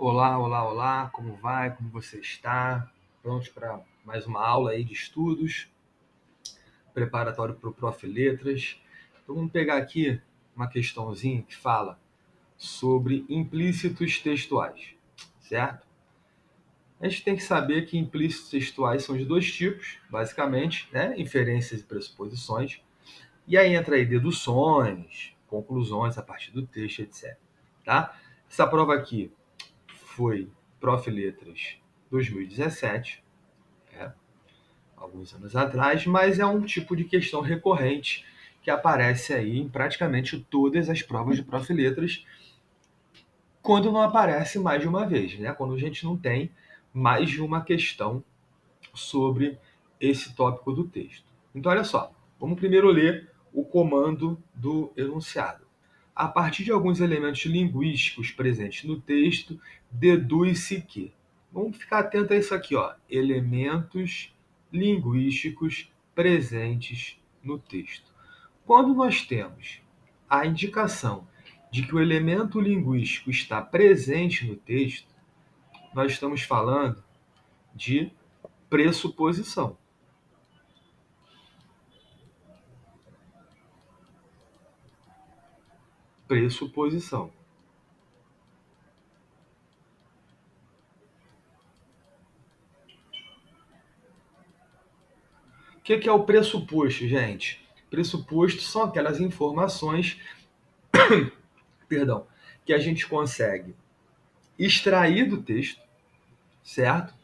Olá, olá, olá, como vai? Como você está? Prontos para mais uma aula aí de estudos, preparatório para o Prof. Letras. Então vamos pegar aqui uma questãozinha que fala sobre implícitos textuais, certo? A gente tem que saber que implícitos textuais são de dois tipos, basicamente, né? Inferências e pressuposições. E aí entra aí deduções, conclusões a partir do texto, etc. Tá? Essa prova aqui foi Prof. Letras 2017, alguns anos atrás, mas é um tipo de questão recorrente que aparece aí em praticamente todas as provas de Prof. Letras, quando não aparece mais de uma vez, né? Quando a gente não tem mais de uma questão sobre esse tópico do texto. Então, olha só, vamos primeiro ler o comando do enunciado. A partir de alguns elementos linguísticos presentes no texto, deduz-se que. Vamos ficar atento a isso aqui, ó. Elementos linguísticos presentes no texto. Quando nós temos a indicação de que o elemento linguístico está presente no texto, nós estamos falando de pressuposição. Pressuposição. O que é o pressuposto, gente? Pressuposto são aquelas informações, perdão, que a gente consegue extrair do texto, certo?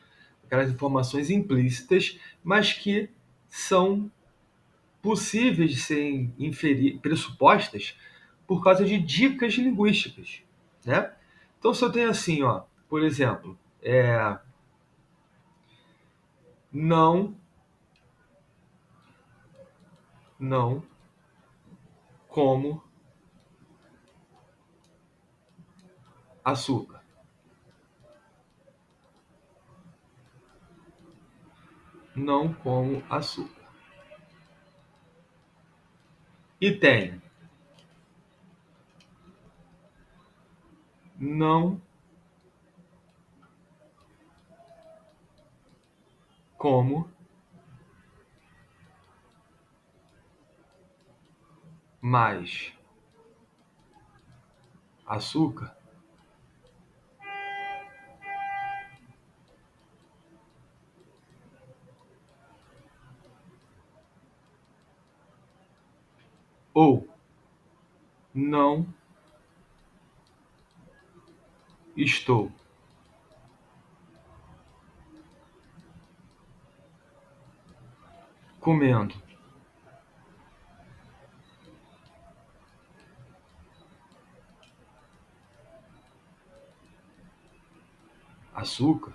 Aquelas informações implícitas, mas que são possíveis de serem pressupostas por causa de dicas linguísticas, né? Então, se eu tenho assim, ó, por exemplo, não, não como açúcar. Não como açúcar. E tem não como mais açúcar ou não estou comendo açúcar.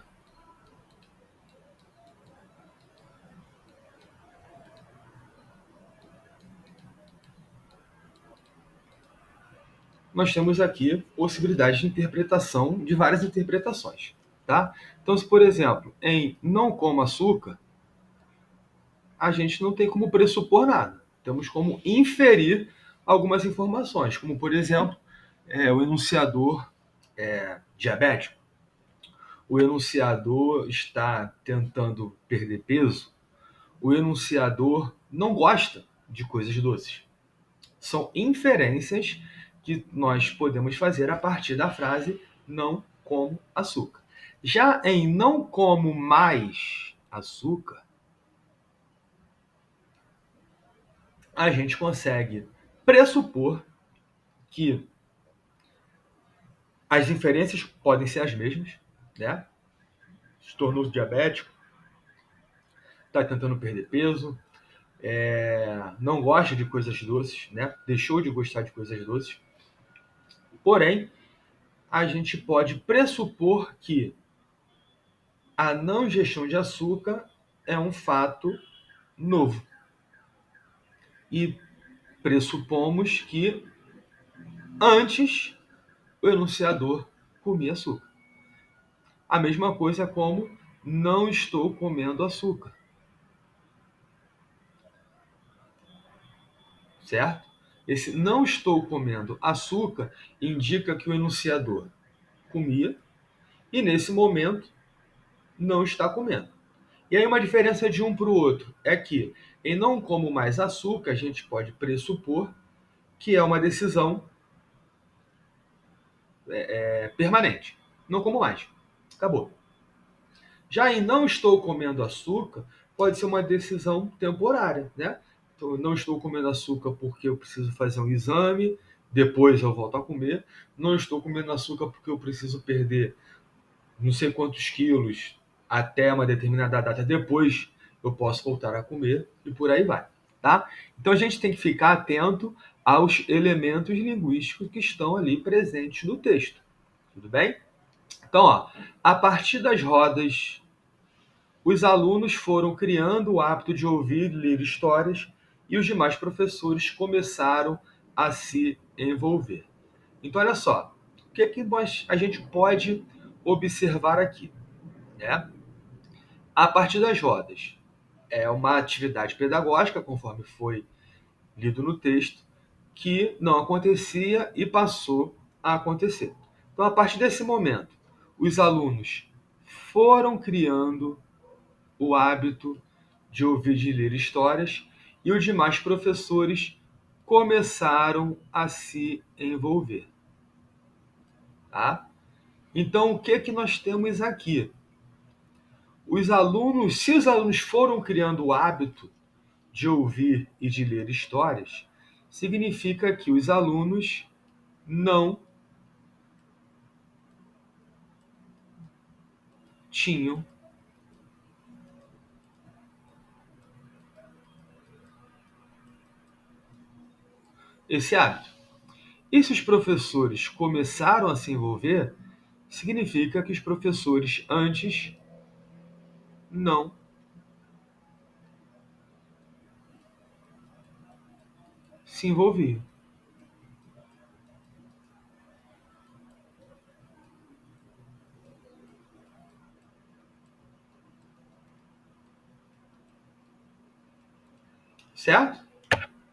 Nós temos aqui possibilidade de interpretação de várias interpretações, tá? Então, se por exemplo, em não como açúcar, a gente não tem como pressupor nada. Temos como inferir algumas informações, como por exemplo, o enunciador diabético. O enunciador está tentando perder peso. O enunciador não gosta de coisas doces. São inferências que nós podemos fazer a partir da frase não como açúcar. Já em não como mais açúcar, a gente consegue pressupor que as inferências podem ser as mesmas, né? Se tornou diabético, está tentando perder peso, não gosta de coisas doces, né? Deixou de gostar de coisas doces. Porém, a gente pode pressupor que a não ingestão de açúcar é um fato novo. E pressupomos que antes o enunciador comia açúcar. A mesma coisa como não estou comendo açúcar. Certo? Esse não estou comendo açúcar indica que o enunciador comia e nesse momento não está comendo. E aí uma diferença de um para o outro é que em não como mais açúcar, a gente pode pressupor que é uma decisão permanente. Não como mais. Acabou. Já em não estou comendo açúcar, pode ser uma decisão temporária, né? Então, eu não estou comendo açúcar porque eu preciso fazer um exame, depois eu volto a comer. Não estou comendo açúcar porque eu preciso perder não sei quantos quilos até uma determinada data, depois eu posso voltar a comer e por aí vai, tá? Então a gente tem que ficar atento aos elementos linguísticos que estão ali presentes no texto, tudo bem? Então, ó, a partir das rodas, os alunos foram criando o hábito de ouvir e ler histórias e os demais professores começaram a se envolver. Então, olha só, o que, a gente pode observar aqui, né? A partir das rodas. É uma atividade pedagógica, conforme foi lido no texto, que não acontecia e passou a acontecer. Então, a partir desse momento, os alunos foram criando o hábito de ouvir e de ler histórias e os demais professores começaram a se envolver. Tá? Então, o que nós temos aqui? Se os alunos foram criando o hábito de ouvir e de ler histórias, significa que os alunos não tinham esse hábito. E se os professores começaram a se envolver, significa que os professores antes não se envolviam. Certo?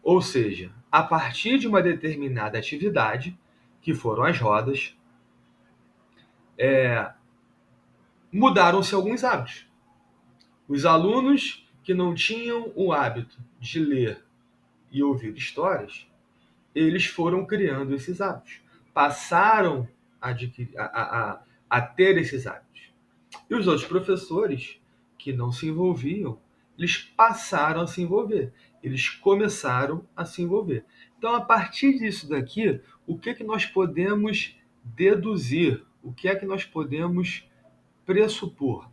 Ou seja, a partir de uma determinada atividade, que foram as rodas, mudaram-se alguns hábitos. Os alunos que não tinham o hábito de ler e ouvir histórias, eles foram criando esses hábitos, passaram a ter esses hábitos. E os outros professores que não se envolviam, eles passaram a se envolver, eles começaram a se envolver. Então, a partir disso daqui, o que nós podemos deduzir? O que é que nós podemos pressupor?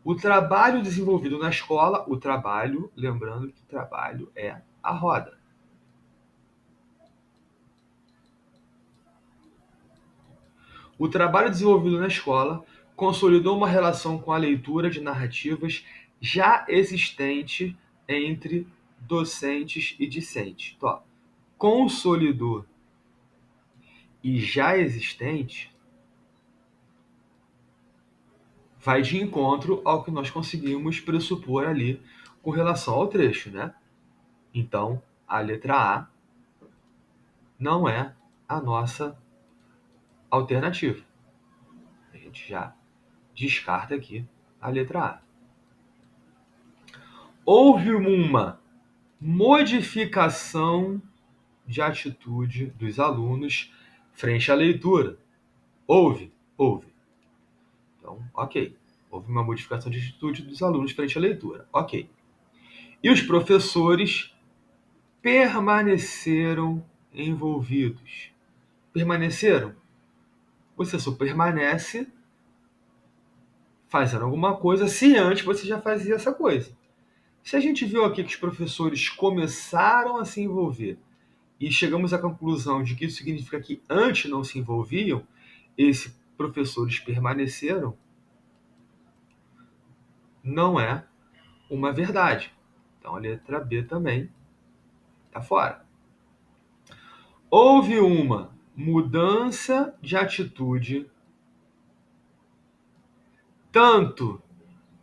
O trabalho desenvolvido na escola, lembrando que o trabalho é a roda. O trabalho desenvolvido na escola consolidou uma relação com a leitura de narrativas já existente entre docentes e discentes. Então, consolidou e já existente vai de encontro ao que nós conseguimos pressupor ali com relação ao trecho, né? Então, a letra A não é a nossa alternativa. A gente já descarta aqui a letra A. Houve uma modificação de atitude dos alunos frente à leitura. Houve. Então, ok. Houve uma modificação de atitude dos alunos frente à leitura. Ok. E os professores permaneceram envolvidos. Permaneceram? Você só permanece fazendo alguma coisa se antes você já fazia essa coisa. Se a gente viu aqui que os professores começaram a se envolver e chegamos à conclusão de que isso significa que antes não se envolviam, esses professores permaneceram, não é uma verdade. Então a letra B também está fora. Houve uma mudança de atitude tanto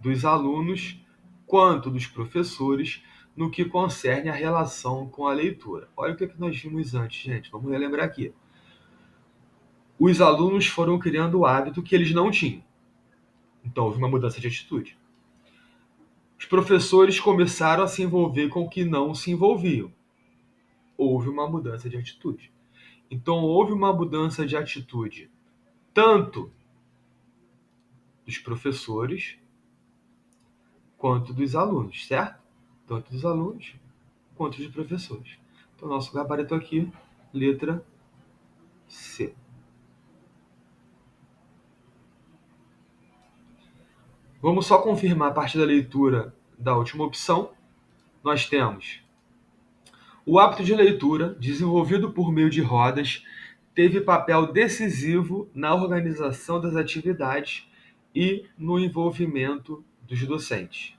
dos alunos quanto dos professores no que concerne a relação com a leitura. Olha o que nós vimos antes, gente. Vamos relembrar aqui. Os alunos foram criando o hábito que eles não tinham. Então houve uma mudança de atitude. Os professores começaram a se envolver com o que não se envolviam. Houve uma mudança de atitude. Então houve uma mudança de atitude tanto dos professores quanto dos alunos, certo? Tanto dos alunos quanto dos professores. Então nosso gabarito aqui, letra C. Vamos só confirmar a partir da leitura da última opção. Nós temos o hábito de leitura, desenvolvido por meio de rodas, teve papel decisivo na organização das atividades e no envolvimento dos docentes.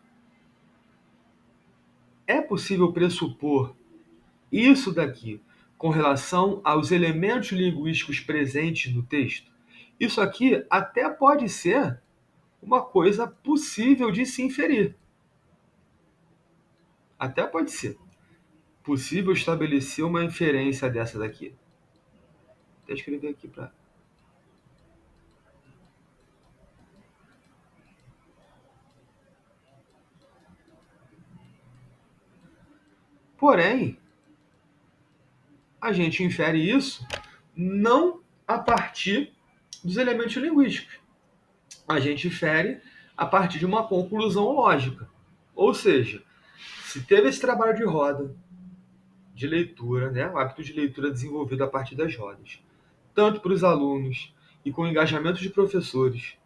É possível pressupor isso daqui com relação aos elementos linguísticos presentes no texto? Isso aqui até pode ser uma coisa possível de se inferir. Até pode ser possível estabelecer uma inferência dessa daqui. Vou escrever aqui para. Porém, a gente infere isso não a partir dos elementos linguísticos. A gente infere a partir de uma conclusão lógica. Ou seja, se teve esse trabalho de roda, de leitura, né, o hábito de leitura desenvolvido a partir das rodas, tanto para os alunos e com o engajamento de professores,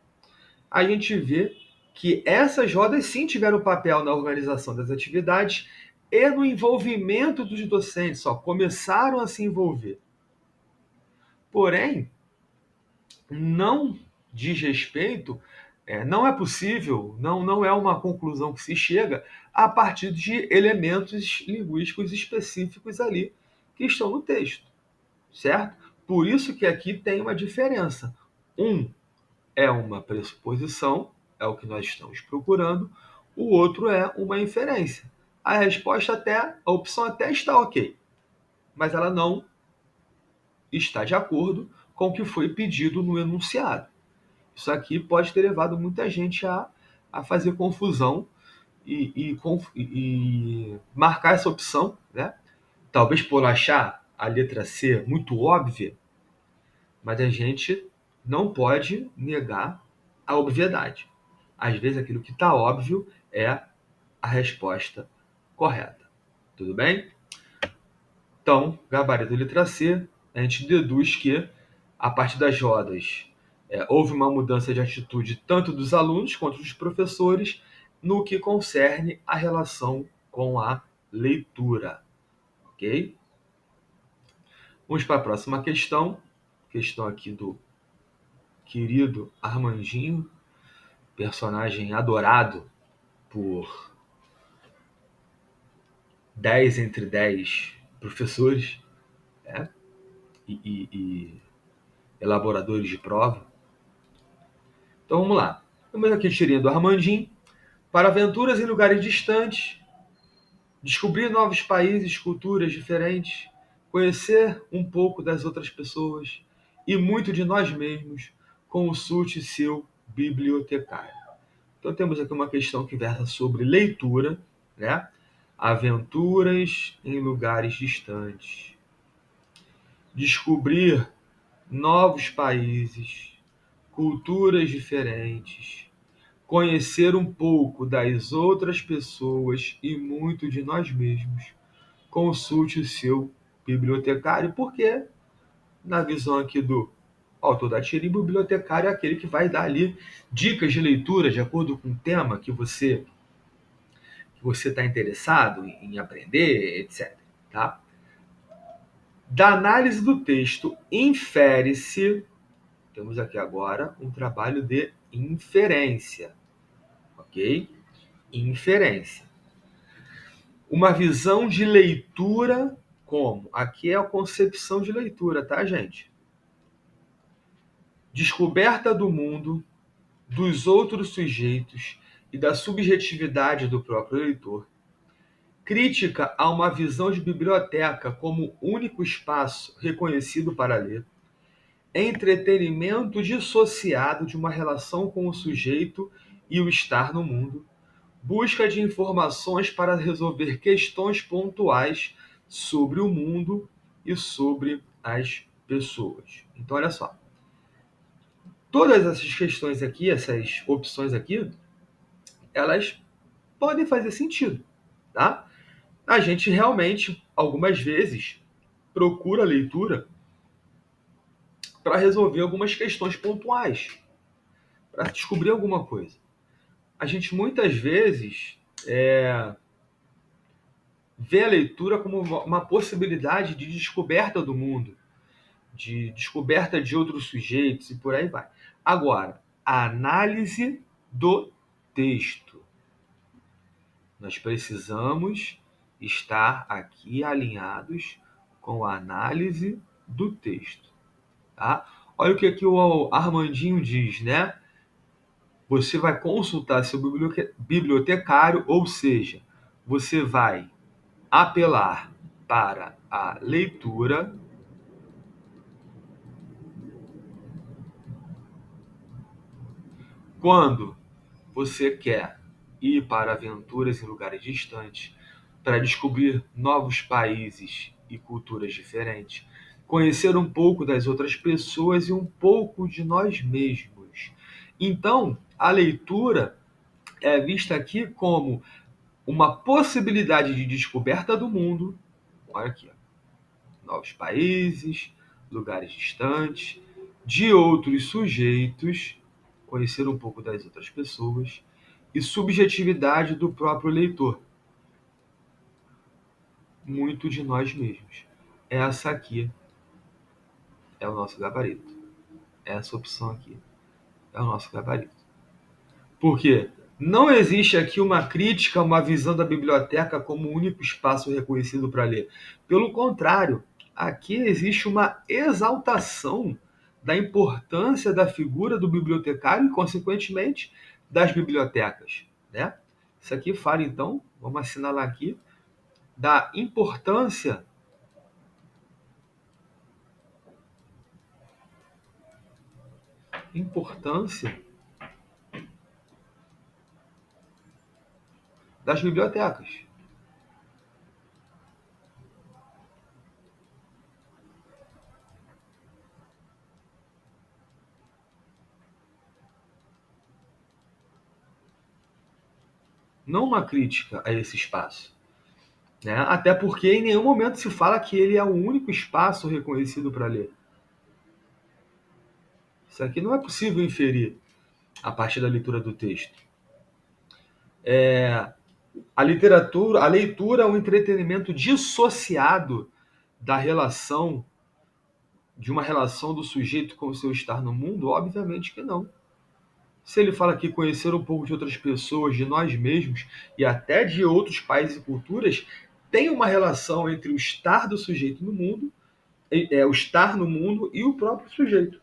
a gente vê que essas rodas sim tiveram papel na organização das atividades e no envolvimento dos docentes, só começaram a se envolver. Porém, não diz respeito, não é possível, não é uma conclusão que se chega a partir de elementos linguísticos específicos ali que estão no texto, certo? Por isso que aqui tem uma diferença. Um é uma pressuposição, é o que nós estamos procurando, o outro é uma inferência. A resposta até, a opção até está ok, mas ela não está de acordo com o que foi pedido no enunciado. Isso aqui pode ter levado muita gente a fazer confusão e marcar essa opção, né? Talvez por achar a letra C muito óbvia, mas a gente não pode negar a obviedade. Às vezes aquilo que está óbvio é a resposta correta. Tudo bem? Então, gabarito letra C, a gente deduz que, a partir das rodas, houve uma mudança de atitude tanto dos alunos quanto dos professores no que concerne a relação com a leitura. Ok? Vamos para a próxima questão. Questão aqui do querido Armandinho, personagem adorado por 10 entre 10 professores, né? e elaboradores de prova. Então vamos lá. Temos aqui a tirinha do Armandinho. Para aventuras em lugares distantes, descobrir novos países, culturas diferentes, conhecer um pouco das outras pessoas e muito de nós mesmos, consulte seu bibliotecário. Então temos aqui uma questão que versa sobre leitura, né? Aventuras em lugares distantes. Descobrir novos países, culturas diferentes, conhecer um pouco das outras pessoas e muito de nós mesmos. Consulte o seu bibliotecário, porque, na visão aqui do autor da tirinha, o bibliotecário é aquele que vai dar ali dicas de leitura de acordo com o tema que você está interessado em aprender, etc. Tá? Da análise do texto, infere-se. Temos aqui agora um trabalho de inferência, ok? Inferência. Uma visão de leitura como? Aqui é a concepção de leitura, tá, gente? Descoberta do mundo, dos outros sujeitos e da subjetividade do próprio leitor. Crítica a uma visão de biblioteca como único espaço reconhecido para ler. entretenimento dissociado de uma relação com o sujeito e o estar no mundo, busca de informações para resolver questões pontuais sobre o mundo e sobre as pessoas. Então, olha só. Todas essas questões aqui, essas opções aqui, elas podem fazer sentido, tá? A gente realmente, algumas vezes, procura a leitura para resolver algumas questões pontuais, para descobrir alguma coisa. A gente muitas vezes vê a leitura como uma possibilidade de descoberta do mundo, de descoberta de outros sujeitos e por aí vai. Agora, a análise do texto. Nós precisamos estar aqui alinhados com a análise do texto, tá? Olha o que aqui o Armandinho diz, né? Você vai consultar seu bibliotecário, ou seja, você vai apelar para a leitura quando você quer ir para aventuras em lugares distantes, para descobrir novos países e culturas diferentes, conhecer um pouco das outras pessoas e um pouco de nós mesmos. Então, a leitura é vista aqui como uma possibilidade de descoberta do mundo. Olha aqui, ó, novos países, lugares distantes, de outros sujeitos, conhecer um pouco das outras pessoas e subjetividade do próprio leitor, muito de nós mesmos. Essa aqui é o nosso gabarito. Essa opção aqui é o nosso gabarito. Por quê? Não existe aqui uma crítica, uma visão da biblioteca como único espaço reconhecido para ler. Pelo contrário, aqui existe uma exaltação da importância da figura do bibliotecário e, consequentemente, das bibliotecas, né? Isso aqui fala, então, vamos assinalar aqui, da importância das bibliotecas. Não uma crítica a esse espaço, né? Até porque em nenhum momento se fala que ele é o único espaço reconhecido para ler. Isso aqui não é possível inferir a partir da leitura do texto. A literatura, a leitura é um entretenimento dissociado da relação, de uma relação do sujeito com o seu estar no mundo? Obviamente que não. Se ele fala aqui conhecer um pouco de outras pessoas, de nós mesmos e até de outros países e culturas, tem uma relação entre o estar do sujeito no mundo, o estar no mundo e o próprio sujeito.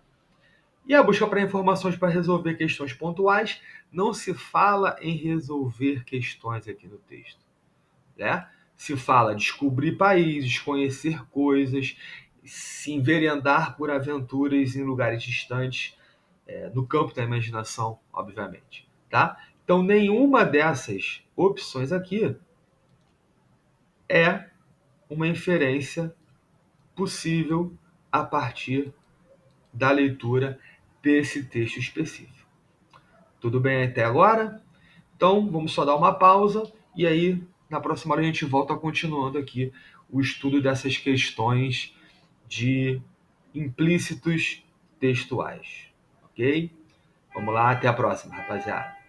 E a busca para informações para resolver questões pontuais, não se fala em resolver questões aqui no texto, né? Se fala descobrir países, conhecer coisas, se enveredar por aventuras em lugares distantes, no campo da imaginação, obviamente, tá? Então, nenhuma dessas opções aqui é uma inferência possível a partir da leitura desse texto específico. Tudo bem até agora? Então, vamos só dar uma pausa e aí, na próxima hora, a gente volta continuando aqui o estudo dessas questões de implícitos textuais. Ok? Vamos lá, até a próxima, rapaziada.